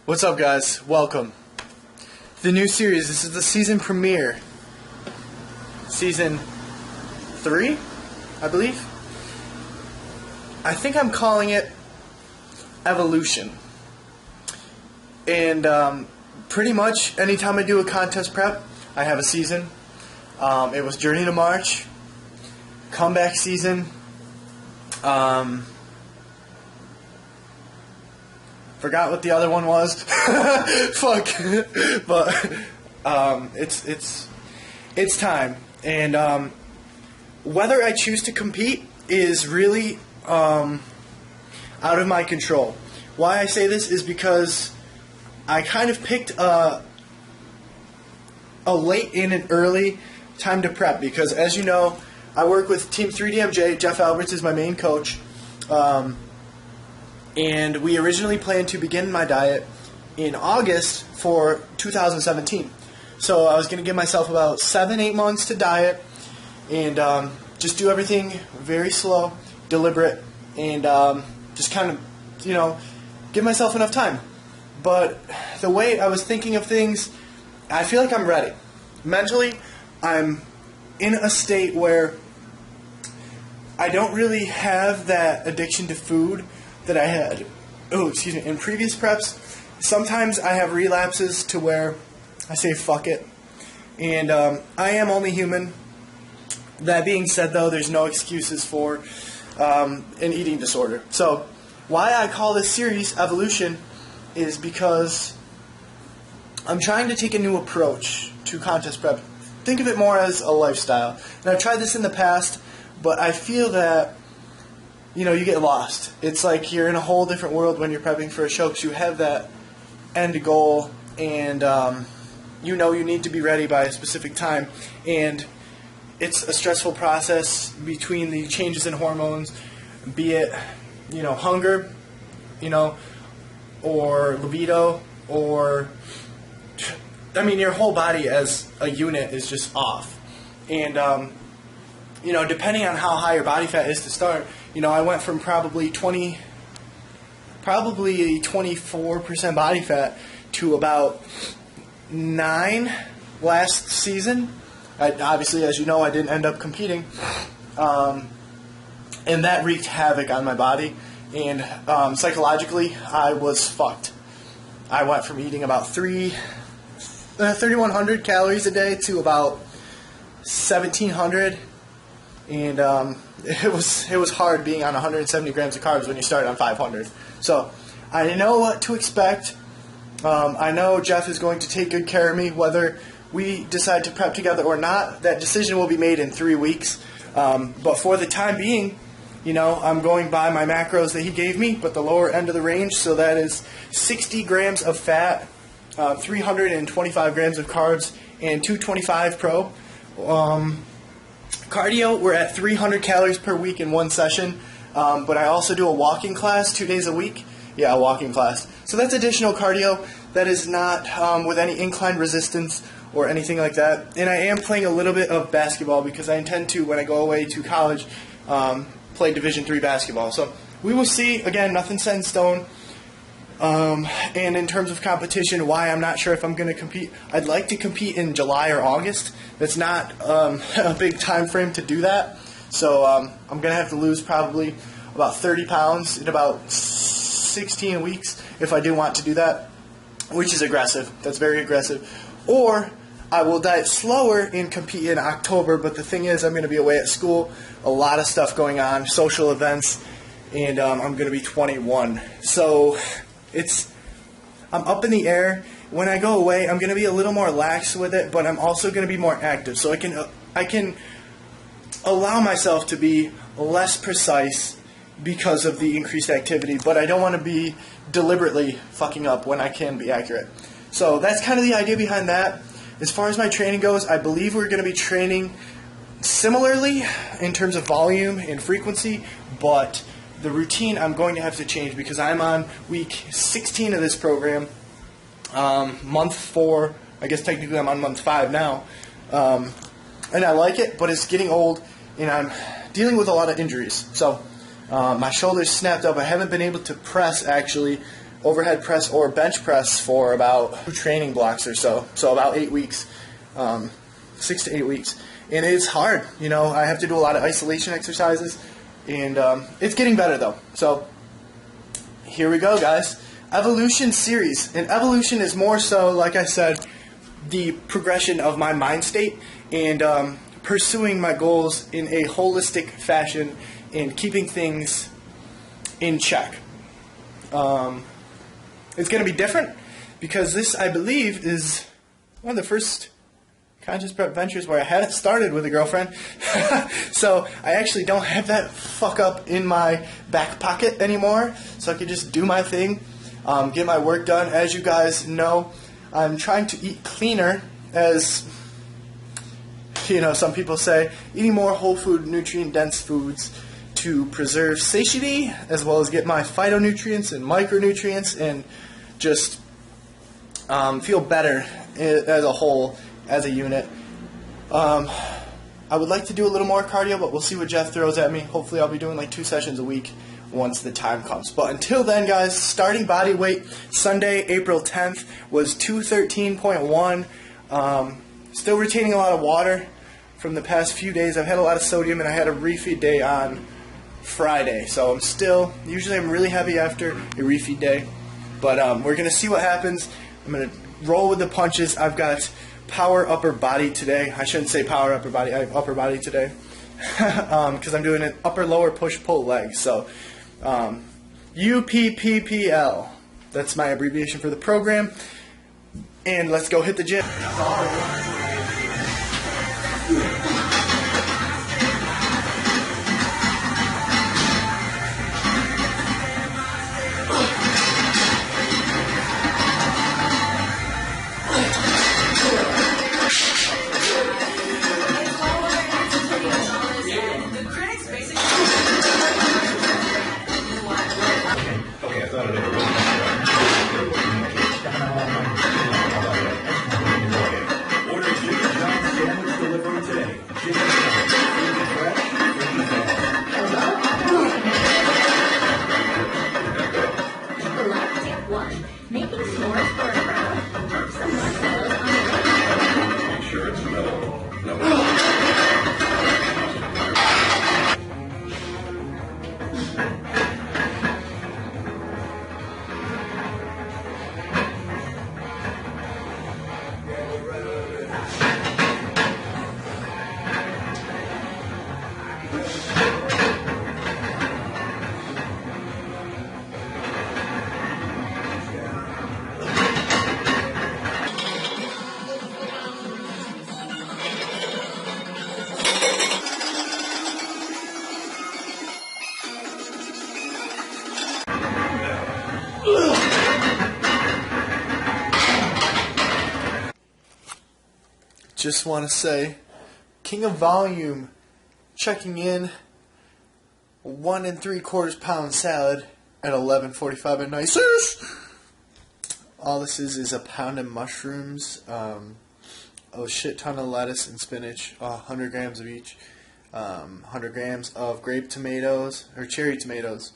What's up, guys? Welcome. The new series. This is the season premiere. Season 3, I believe. I think I'm calling it Evolution. And pretty much anytime I do a contest prep, I have a season. It was Journey to March, comeback season. Forgot what the other one was. Fuck. But it's time. And whether I choose to compete is really out of my control. Why I say this is because I kind of picked a late and an early time to prep, because as you know, I work with Team 3DMJ. Jeff Alberts is my main coach. And we originally planned to begin my diet in August for 2017. So I was going to give myself about 7-8 months to diet and just do everything very slow, deliberate, and just kind of, give myself enough time. But the way I was thinking of things, I feel like I'm ready. Mentally, I'm in a state where I don't really have that addiction to food that I had, in previous preps. Sometimes I have relapses to where I say fuck it, and I am only human. That being said, though, there's no excuses for an eating disorder. So why I call this series Evolution is because I'm trying to take a new approach to contest prep. Think of it more as a lifestyle. And I've tried this in the past, but I feel that you get lost. It's like you're in a whole different world when you're prepping for a show, because you have that end goal, and you need to be ready by a specific time. And it's a stressful process between the changes in hormones, be it, hunger, or libido, or, your whole body as a unit is just off. And, depending on how high your body fat is to start, I went from probably 24% body fat to about 9 last season. Obviously, as you know, I didn't end up competing, and that wreaked havoc on my body. And psychologically, I was fucked. I went from eating about 3,100 calories a day to about 1,700. And it was hard being on 170 grams of carbs when you start on 500. So I know what to expect. I know Jeff is going to take good care of me, whether we decide to prep together or not. That decision will be made in 3 weeks. But for the time being, I'm going by my macros that he gave me, but the lower end of the range. So that is 60 grams of fat, 325 grams of carbs, and 225 pro. Cardio, we're at 300 calories per week in one session, but I also do a walking class 2 days a week. Yeah, a walking class. So that's additional cardio. That is not with any incline resistance or anything like that. And I am playing a little bit of basketball because I intend to, when I go away to college, play Division III basketball. So we will see. Again, nothing set in stone. And in terms of competition, why I'm not sure if I'm going to compete. I'd like to compete in July or August. That's not a big time frame to do that. So I'm going to have to lose probably about 30 pounds in about 16 weeks if I do want to do that, which is aggressive. That's very aggressive. Or I will diet slower and compete in October, but the thing is I'm going to be away at school, a lot of stuff going on, social events, and I'm going to be 21. So I'm up in the air. When I go away, I'm going to be a little more lax with it, but I'm also going to be more active. So I can allow myself to be less precise because of the increased activity, but I don't want to be deliberately fucking up when I can be accurate. So that's kind of the idea behind that. As far as my training goes, I believe we're going to be training similarly in terms of volume and frequency, but the routine I'm going to have to change because I'm on week 16 of this program, month 4. I guess technically I'm on month 5 now, and I like it, but it's getting old, and I'm dealing with a lot of injuries. So my shoulder's snapped up. I haven't been able to press actually overhead press or bench press for about 2 training blocks or so. So about 8 weeks, 6 to 8 weeks. And it's hard, you know. I have to do a lot of isolation exercises, and it's getting better though. So here we go, guys. Evolution series. And evolution is more so, like I said, the progression of my mind state and pursuing my goals in a holistic fashion and keeping things in check. It's going to be different because this, I believe, is one of the first Conscious Prep Ventures where I haven't started with a girlfriend. So I actually don't have that fuck up in my back pocket anymore, so I can just do my thing, get my work done. As you guys know, I'm trying to eat cleaner, as you know, some people say, eating more whole food, nutrient dense foods to preserve satiety, as well as get my phytonutrients and micronutrients and just feel better as a whole, as a unit. I would like to do a little more cardio, but we'll see what Jeff throws at me. Hopefully I'll be doing like 2 sessions a week once the time comes. But until then, guys, starting body weight Sunday, April 10th was 213.1. Still retaining a lot of water from the past few days. I've had a lot of sodium, and I had a refeed day on Friday. So usually I'm really heavy after a refeed day. But we're going to see what happens. I'm going to roll with the punches. I've got power upper body today. I shouldn't say power upper body. I have upper body today because I'm doing an upper lower push pull leg. So UPPPL. That's my abbreviation for the program. And let's go hit the gym. Just want to say, King of Volume checking in. 1 3/4 pound salad at 11:45 at night. All this is a pound of mushrooms, a shit ton of lettuce and spinach, 100 grams of each, 100 grams of grape tomatoes or cherry tomatoes,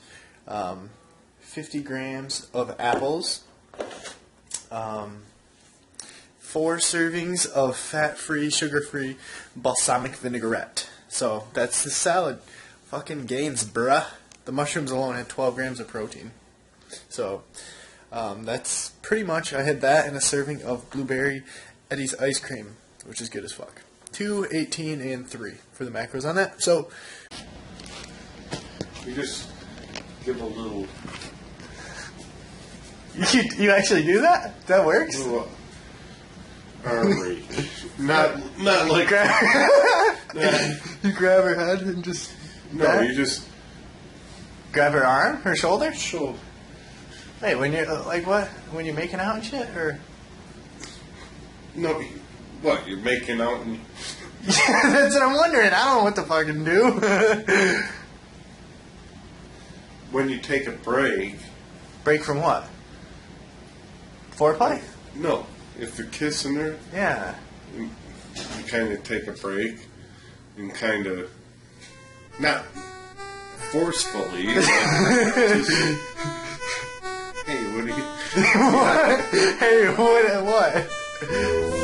50 grams of apples, 4 servings of fat-free, sugar-free balsamic vinaigrette. So that's the salad. Fucking gains, bruh. The mushrooms alone had 12 grams of protein. So that's pretty much, I had that and a serving of Blueberry Eddie's ice cream, which is good as fuck. 2, 18, and 3 for the macros on that. So you just give a little. You actually do that? That works? Arm reach. Not like you grab her head and just. No, that? you just grab her arm, her shoulder. show. Wait, when you're like what? When you're making out and shit, or? No, what you're making out and. That's what I'm wondering. I don't know what to fucking do. When you take a break. Break from what? Foreplay? No, if you're kissing her. Yeah. You kind of take a break and kind of not forcefully. Just, hey, what are you Hey, what?